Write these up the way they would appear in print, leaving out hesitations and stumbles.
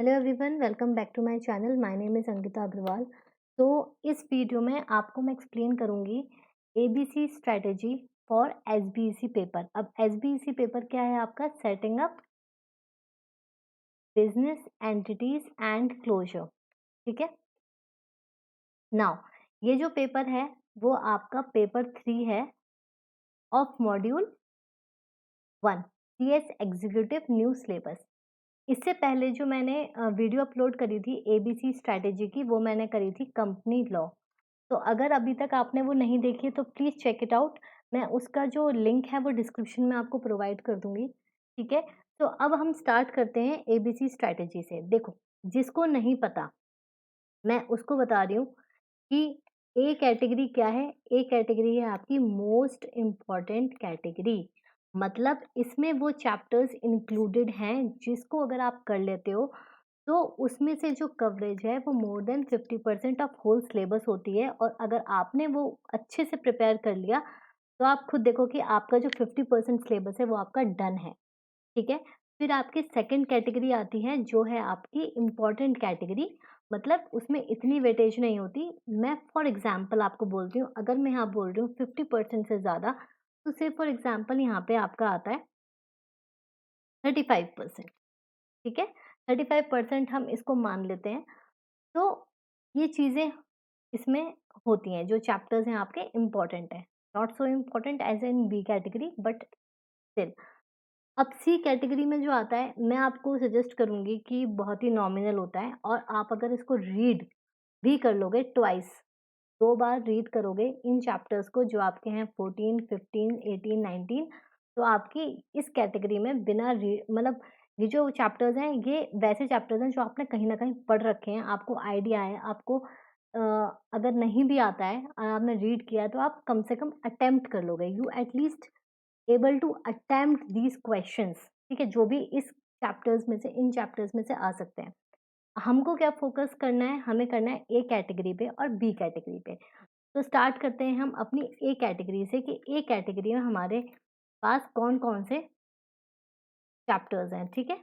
Hello everyone, welcome back to my channel. My name is Ankita Agrawal. तो इस video में आपको मैं एक्सप्लेन करूंगी ABC strategy for SBEC paper. अब एसबीईसी पेपर क्या है? आपका setting up business entities and closure. ठीक है। नाउ ये जो पेपर है वो आपका पेपर 3 है of module 1 CS executive new syllabus. इससे पहले जो मैंने वीडियो अपलोड करी थी एबीसी स्ट्रैटेजी की, वो मैंने करी थी कंपनी लॉ। तो अगर अभी तक आपने वो नहीं देखी है तो प्लीज़ चेक इट आउट। मैं उसका जो लिंक है वो डिस्क्रिप्शन में आपको प्रोवाइड कर दूंगी। ठीक है। तो अब हम स्टार्ट करते हैं एबीसी स्ट्रैटेजी से। देखो, जिसको नहीं पता मैं उसको बता रही हूँ कि ए कैटेगरी क्या है। ए कैटेगरी है आपकी मोस्ट इम्पॉर्टेंट कैटेगरी। मतलब इसमें वो चैप्टर्स इंक्लूडेड हैं जिसको अगर आप कर लेते हो तो उसमें से जो कवरेज है वो more than 50% of whole syllabus होती है। और अगर आपने वो अच्छे से प्रिपेयर कर लिया तो आप खुद देखो कि आपका जो 50% सिलेबस है वो आपका डन है। ठीक है। फिर आपकी सेकंड कैटेगरी आती है जो है आपकी इम्पॉर्टेंट कैटेगरी। मतलब उसमें इतनी वेटेज नहीं होती। मैं फॉर एग्जांपल आपको बोलती हूँ, अगर मैं यहाँ बोल रही हूँ 50% से ज़्यादा, तो सिर्फ फॉर एग्जांपल यहाँ पे आपका आता है 35%। ठीक है। 35% हम इसको मान लेते हैं। तो ये चीज़ें इसमें होती हैं, जो चैप्टर्स हैं आपके इम्पोर्टेंट है। Not so important as in B category but still. अब सी कैटेगरी में जो आता है, मैं आपको सजेस्ट करूँगी कि बहुत ही नॉमिनल होता है और आप अगर इसको रीड भी कर लोगे ट्वाइस, 2 बार रीड करोगे इन चैप्टर्स को जो आपके हैं 14, 15, 18, 19, तो आपकी इस कैटेगरी में बिना मतलब ये जो चैप्टर्स हैं ये वैसे चैप्टर्स हैं जो आपने कहीं न कहीं पढ़ रखे हैं, आपको आइडिया है, आपको अगर नहीं भी आता है और आपने रीड किया है तो आप कम से कम अटेम्प्ट कर लोगे। You at least able to attempt these questions. ठीक है, जो भी इस चैप्टर्स में से इन चैप्टर्स में से आ सकते हैं। हमको क्या फोकस करना है? हमें करना है ए कैटेगरी पे और बी कैटेगरी पे। तो स्टार्ट करते हैं हम अपनी ए कैटेगरी से कि ए कैटेगरी में हमारे पास कौन कौन से चैप्टर्स हैं। ठीक है।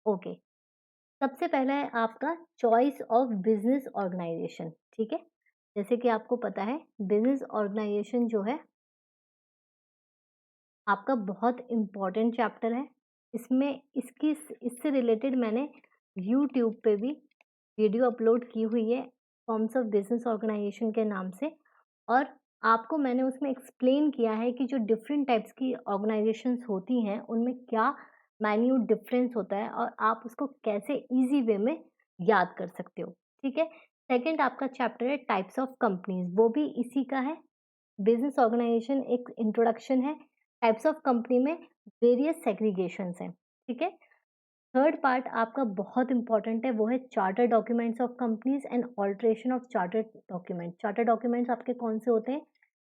ओके। सबसे पहला है आपका चॉइस ऑफ बिजनेस ऑर्गेनाइजेशन। ठीक है। जैसे कि आपको पता है बिजनेस ऑर्गेनाइजेशन जो है आपका बहुत इम्पोर्टेंट चैप्टर है। इसमें इससे रिलेटेड मैंने यूट्यूब पे भी वीडियो अपलोड की हुई है, फॉर्म्स ऑफ बिजनेस ऑर्गेनाइजेशन के नाम से। और आपको मैंने उसमें एक्सप्लेन किया है कि जो डिफरेंट टाइप्स की ऑर्गेनाइजेशंस होती हैं उनमें क्या माइन्यूट डिफरेंस होता है और आप उसको कैसे इजी वे में याद कर सकते हो। ठीक है। सेकंड आपका चैप्टर है टाइप्स ऑफ कंपनीज, वो भी इसी का है। बिजनेस ऑर्गेनाइजेशन एक इंट्रोडक्शन है। टाइप्स ऑफ कंपनी में वेरियस सेग्रीगेशंस हैं। ठीक है। थर्ड पार्ट आपका बहुत इंपॉर्टेंट है, वो है charter documents of companies and alteration of charter document. Charter documents आपके कौन से होते हैं?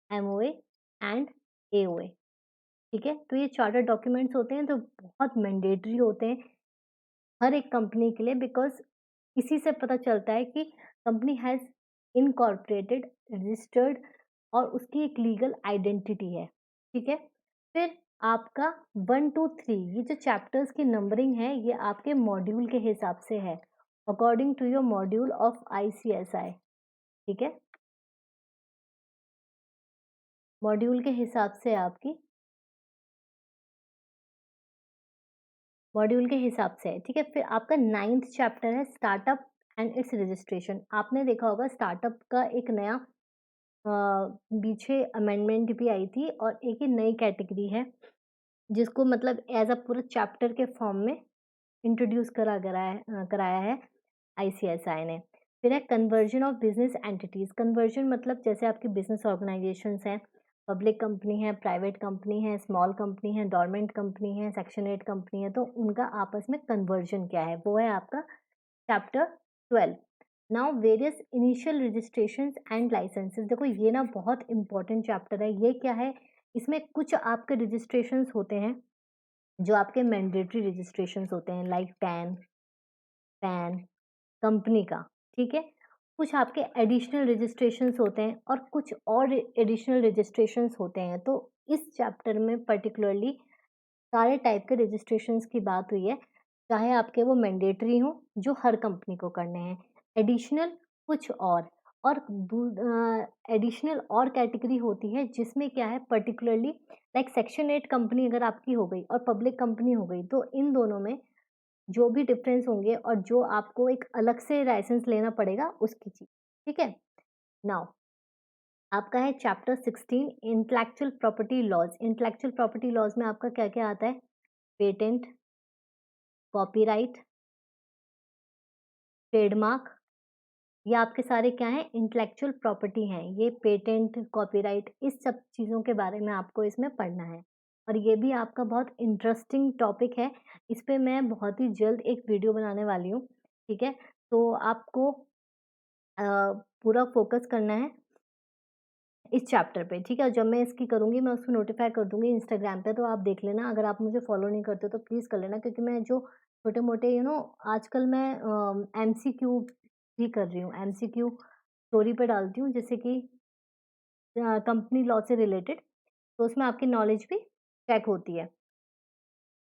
MOA and AOA. ठीक है। तो ये चार्टर डॉक्यूमेंट्स होते हैं तो बहुत मैंडेटरी होते हैं हर एक कंपनी के लिए, बिकॉज इसी से पता चलता है कि कंपनी हैज़ इनकॉर्पोरेटेड, रजिस्टर्ड और उसकी एक लीगल आइडेंटिटी है। ठीक है। फिर आपका 1 टू 3 ये जो चैप्टर्स की नंबरिंग है ये आपके मॉड्यूल के हिसाब से है, according to your module of ICSI. ठीक है। मॉड्यूल के हिसाब से आपकी मॉड्यूल के हिसाब से है। ठीक है। फिर आपका 9th चैप्टर है स्टार्टअप एंड इट्स रजिस्ट्रेशन। आपने देखा होगा स्टार्टअप का एक नया पीछे अमेंडमेंट भी आई थी और एक ये नई कैटेगरी है जिसको मतलब एज अ पूरा चैप्टर के फॉर्म में इंट्रोड्यूस कराया है आईसीएसआई ने। फिर है conversion of business entities. Conversion मतलब जैसे आपकी बिजनेस ऑर्गेनाइजेशंस हैं, पब्लिक कंपनी है, प्राइवेट कंपनी है, स्मॉल कंपनी है, डोरमेंट कंपनी है, सेक्शन 8 कंपनी है, तो उनका आपस में कन्वर्जन क्या है, वो है आपका chapter 12। Now various initial registrations and licences. देखो ये ना बहुत इंपॉर्टेंट चैप्टर है। ये क्या है? इसमें कुछ आपके रजिस्ट्रेशंस होते हैं जो आपके मैंडेटरी रजिस्ट्रेशंस होते हैं, लाइक पैन कंपनी का। ठीक है। कुछ आपके एडिशनल रजिस्ट्रेशंस होते हैं और कुछ और एडिशनल रजिस्ट्रेशंस होते हैं। तो इस चैप्टर में पर्टिकुलरली सारे टाइप के रजिस्ट्रेशंस की बात हुई है। चाहे आपके वो मैंडेटरी हो जो हर कंपनी को करने हैं, एडिशनल कुछ और एडिशनल और कैटेगरी होती है जिसमें क्या है पर्टिकुलरली लाइक सेक्शन 8 कंपनी अगर आपकी हो गई और पब्लिक कंपनी हो गई तो इन दोनों में जो भी डिफरेंस होंगे और जो आपको एक अलग से लाइसेंस लेना पड़ेगा उसकी चीज, ठीक है। नाउ आपका है chapter 16 intellectual property laws. Intellectual property laws में आपका क्या क्या आता है? पेटेंट, कॉपीराइट, ट्रेडमार्क, ये आपके सारे क्या हैं? इंटेलेक्चुअल प्रॉपर्टी हैं। ये पेटेंट, कॉपीराइट इस सब चीज़ों के बारे में आपको इसमें पढ़ना है और ये भी आपका बहुत इंटरेस्टिंग टॉपिक है। इस पे मैं बहुत ही जल्द एक वीडियो बनाने वाली हूँ, ठीक है? तो आपको पूरा फोकस करना है इस चैप्टर पे, ठीक है? जब मैं इसकी करूँगी मैं उसको नोटिफ़ाई कर दूँगी इंस्टाग्राम पे, तो आप देख लेना। अगर आप मुझे फॉलो नहीं करते तो प्लीज़ कर लेना, क्योंकि मैं जो छोटे-मोटे आजकल मैं एमसीक्यू भी कर रही हूँ। एमसीक्यू स्टोरी पे डालती हूँ जैसे कि कंपनी लॉ से रिलेटेड, तो उसमें आपकी नॉलेज भी चेक होती है।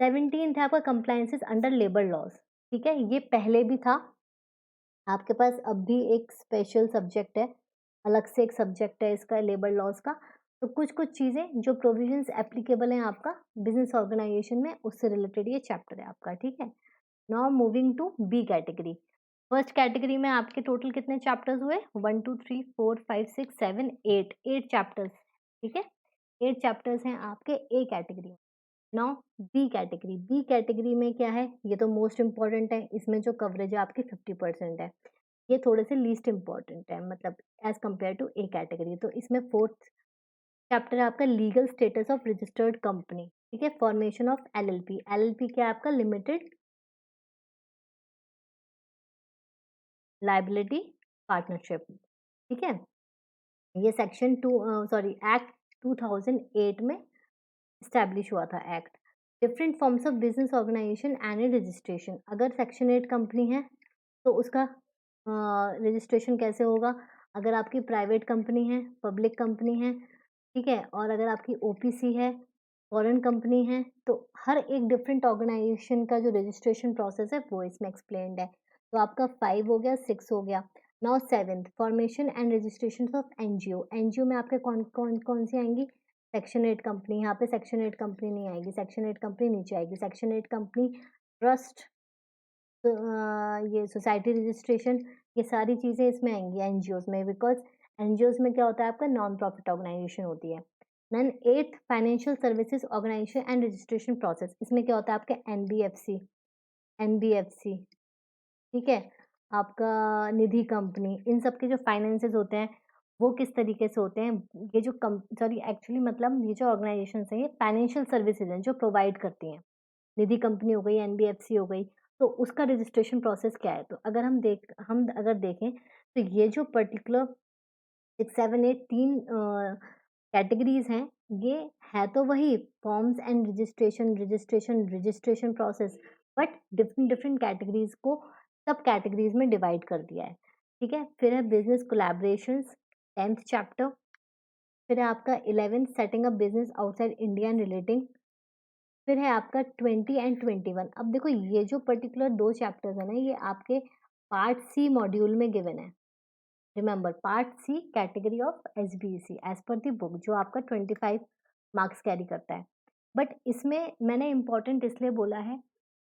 17th है आपका कंप्लायंसेस अंडर लेबर लॉज़, ठीक है? ये पहले भी था, आपके पास अब भी एक स्पेशल सब्जेक्ट है, अलग से एक सब्जेक्ट है इसका लेबर लॉज़ का। तो कुछ-कुछ चीज़ें जो प्रोविजंस एप्लीकेबल हैं आपका बिज़नेस ऑर्गेनाइजेशन में, उससे रिलेटेड ये चैप्टर है आपका, ठीक है? Now moving to B category. First category में आपके टोटल कितने चैप्टर्स हुए? 1, 2, 3, 4, 5, 6, 7, 8 चैप्टर्स, ठीक है? 8 चैप्टर्स हैं आपके ए कैटेगरी में। Now B category. B category में क्या है? ये तो मोस्ट इम्पोर्टेंट है, इसमें जो कवरेज है आपकी 50% है। ये थोड़े से लीस्ट इम्पोर्टेंट है, मतलब as compare to A category. तो इसमें 4th चैप्टर है आपका legal status of registered company, ठीक है? Formation of LLP. एलएलपी क्या है आपका? लिमिटेड लायबिलिटी पार्टनरशिप, ठीक है? ये सेक्शन 2 सॉरी एक्ट 2008 में एस्टैब्लिश हुआ था act. Different forms of business organisation and registration. अगर सेक्शन 8 कंपनी है तो उसका रजिस्ट्रेशन कैसे होगा? अगर आपकी प्राइवेट कंपनी है, पब्लिक कंपनी है, ठीक है? और अगर आपकी ओपीसी है, फॉरेन कंपनी है, तो हर एक डिफरेंट ऑर्गेनाइजेशन का जो रजिस्ट्रेशन प्रोसेस है वो इसमें एक्सप्लेन्ड है। तो आपका 5 हो गया, 6 हो गया। Now 7th formation and registration of NGO. NGO में आपके कौन सी आएंगी? Section 8 company. यहाँ पे सेक्शन 8 कंपनी नहीं आएगी, सेक्शन 8 कंपनी नीचे आएगी। सेक्शन 8 कंपनी, ट्रस्ट, तो ये सोसाइटी रजिस्ट्रेशन, ये सारी चीज़ें इसमें आएँगी एनजीओज़ में, बिकॉज़ एनजीओज़ में क्या होता है आपका नॉन प्रॉफिट ऑर्गेनाइजेशन होती है। Then 8th financial services organisation and registration process. इसमें क्या होता है आपका एनबीएफसी, एनबीएफसी, ठीक है? आपका निधि कंपनी, इन सब के जो फाइनेंसेस होते हैं, वो किस तरीके से होते हैं? ये जो कम सॉरी एक्चुअली मतलब ये जो ऑर्गेनाइजेशंस हैं, ये फाइनेंशियल सर्विसेज हैं जो प्रोवाइड करती हैं। निधि कंपनी हो गई, एनबीएफसी हो गई, तो उसका रजिस्ट्रेशन प्रोसेस क्या है? तो अगर हम अगर देखें तो ये जो पर्टिकुलर 6, 7, 8 3 कैटेगरीज़ हैं, ये है तो वही forms and registration process, but different different categories को सब कैटेगरीज़ में डिवाइड कर दिया है, ठीक है? फिर है बिज़नेस कोलैबोरेशंस, 10th चैप्टर। फिर है आपका 11th setting up business outside India and relating. फिर है आपका 20 एंड 21। अब देखो ये जो पर्टिकुलर 2 चैप्टर्स है ना, ये आपके पार्ट सी मॉड्यूल में गिवन है। Remember part C category of SBC as per the book, जो आपका 25 मार्क्स कैरी करता है। बट इसमें मैंने इम्पोर्टेंट इसलिए बोला है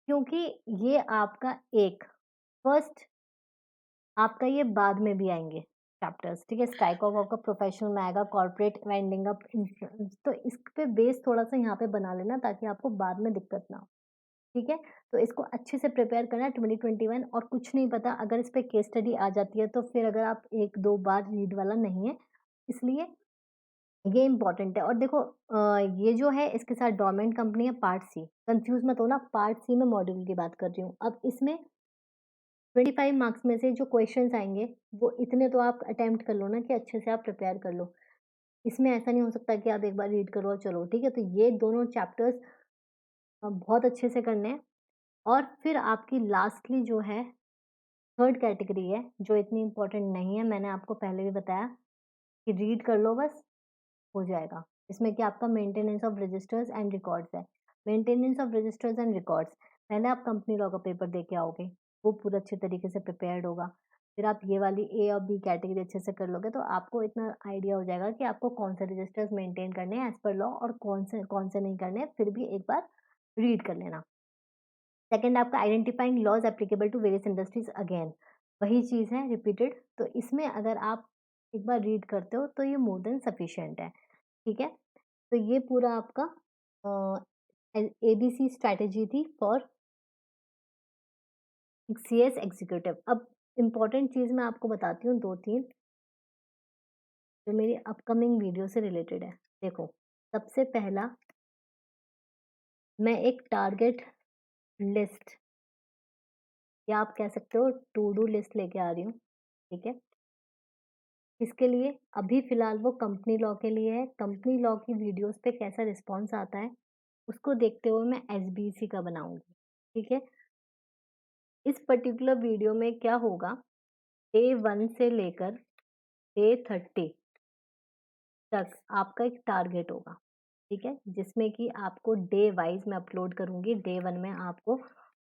क्योंकि ये आपका एक फर्स्ट आपका ये बाद में भी आएँगे चैप्टर्स, ठीक है? स्काइकॉक आपका प्रोफेशनल में आएगा, कॉर्पोरेट वाइंडिंग अप इंश्योरेंस, तो इस पे बेस थोड़ा-सा यहाँ पे बना लेना ताकि आपको बाद में दिक्कत ना हो, ठीक है? तो इसको अच्छे से प्रिपेयर करना है 2021, और कुछ नहीं पता अगर इस पे केस स्टडी आ जाती है तो फिर अगर आप 1-2 बार रीड वाला नहीं है, इसलिए ये इम्पोर्टेंट है। और देखो ये जो है इसके साथ डोरमेंट कंपनी है पार्ट सी, कन्फ्यूज़ मत होना, पार्ट सी में मॉड्यूल की बात कर रही हूँ। अब इसमें 25 मार्क्स में से जो क्वेश्चंस आएँगे, वो इतने तो आप अटेम्प्ट कर लो ना कि अच्छे से आप प्रिपेयर कर लो। इसमें ऐसा नहीं हो सकता कि आप एक बार रीड करो और चलो, ठीक है? तो ये दोनों चैप्टर्स बहुत अच्छे से करने हैं। और फिर आपकी लास्टली जो है, थर्ड कैटेगरी है, जो इतनी इम्पोर्टेंट नहीं है, मैंने आपको पहले भी बताया कि रीड कर लो बस, हो जाएगा। इसमें क्या आपका maintenance of registers and records है। Maintenance of registers and records, पहले आप कंपनी लॉ का पेपर दे के आओगे, वो पूरा अच्छे तरीके से प्रिपेयर्ड होगा। फिर आप ये वाली ए और बी कैटेगरी अच्छे से कर लोगे, तो आपको इतना आइडिया हो जाएगा कि आपको कौन से रजिस्टर्स मेंटेन करने हैं एज़ पर लॉ और कौन से नहीं करने हैं, फिर भी एक बार रीड कर लेना। सेकंड आपका identifying laws applicable to various industries, again वही चीज़ है रिपीटेड। तो इसमें अगर आप एक बार रीड करते हो तो ये मोर देन सफिशिएंट है, ठीक है। तो ये पूरा आपका एबीसी स्ट्रैटेजी थी फॉर सीएस एग्जीक्यूटिव। अब इम्पोर्टेंट चीज़ मैं आपको बताती हूँ 2-3 जो मेरी अपकमिंग वीडियो से रिलेटेड है। देखो, सबसे पहला मैं एक टारगेट लिस्ट या आप कह सकते हो टू डू लिस्ट लेके आ रही हूँ, ठीक है। इसके लिए अभी फ़िलहाल वो कंपनी लॉ के लिए है। कंपनी लॉ की वीडियोज़ पे कैसा रिस्पॉन्स आता है, उसको देखते हुए मैं एसबीसी का बनाऊँगी, ठीक है। इस पर्टिकुलर वीडियो में क्या होगा, डे 1 से लेकर डे 30 तक आपका एक टारगेट होगा, ठीक है? जिसमें कि आपको डे वाइज़ मैं अपलोड करूँगी। डे 1 में आपको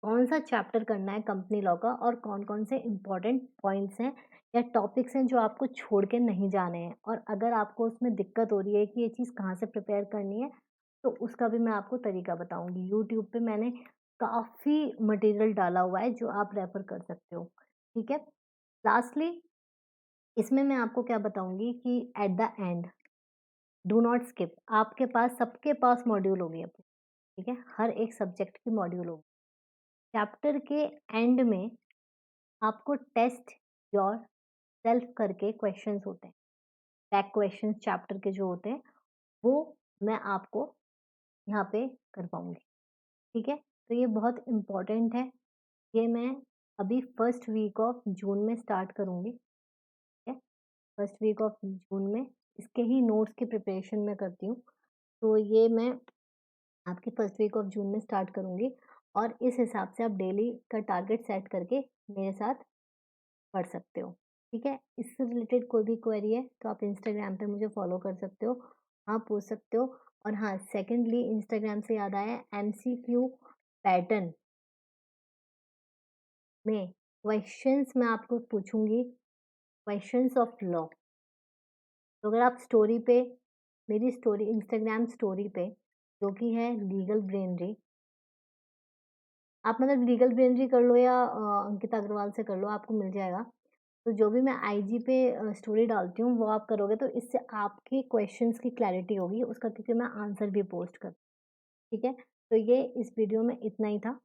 कौन-सा चैप्टर करना है कंपनी लॉ का और कौन-कौन से इम्पोर्टेंट पॉइंट्स हैं या टॉपिक्स हैं जो आपको छोड़ के नहीं जाने हैं। और अगर आपको उसमें दिक्कत हो रही है कि ये चीज़ कहाँ से प्रिपेयर करनी है, तो उसका भी मैं आपको तरीका बताऊँगी। यूट्यूब पे मैंने काफ़ी मटेरियल डाला हुआ है जो आप रेफ़र कर सकते हो, ठीक है? लास्टली इसमें मैं आपको क्या बताऊँगी कि at the end do not skip, आपके पास सबके पास मॉड्यूल होगी अब, ठीक है? हर एक सब्जेक्ट की मॉड्यूल होगी। चैप्टर के एंड में आपको टेस्ट योर सेल्फ करके क्वेश्चंस होते हैं। बैक क्वेश्चंस चैप्टर के जो होते हैं, वो मैं आपको यहाँ पे करवाऊँगी, ठीक है? तो ये बहुत इम्पोर्टेंट है। ये मैं अभी फर्स्ट वीक ऑफ जून में स्टार्ट करूँगी, ठीक है? फर्स्ट वीक ऑफ जून में इसके ही नोट्स की प्रिपरेशन मैं करती हूँ। तो ये मैं आपकी फर्स्ट वीक ऑफ जून में स्टार्ट करूँगी और इस हिसाब से आप डेली का टारगेट सेट करके मेरे साथ पढ़ सकते हो, ठीक है? इससे रिलेटेड कोई भी क्वेरी है तो आप इंस्टाग्राम पे मुझे फॉलो कर सकते हो, हाँ, पूछ सकते हो। और हाँ, सेकंडली इंस्टाग्राम से याद आया, एमसीक्यू पैटर्न में क्वेश्चंस मैं आपको पूछूँगी, क्वेश्चंस ऑफ लॉ। तो अगर आप स्टोरी पे मेरी स्टोरी इंस्टाग्राम स्टोरी पे जो कि है लीगल ब्रेनरी, आप मतलब लीगल ब्रेनरी कर लो या अंकिता अग्रवाल से कर लो, आपको मिल जाएगा। तो जो भी मैं आईजी पे स्टोरी डालती हूँ वो आप करोगे तो इससे आपके क्वेश्चंस की क्लैरिटी होगी उसका, क्योंकि मैं आंसर भी पोस्ट कर, ठीक है? तो ये इस वीडियो में इतना ही था।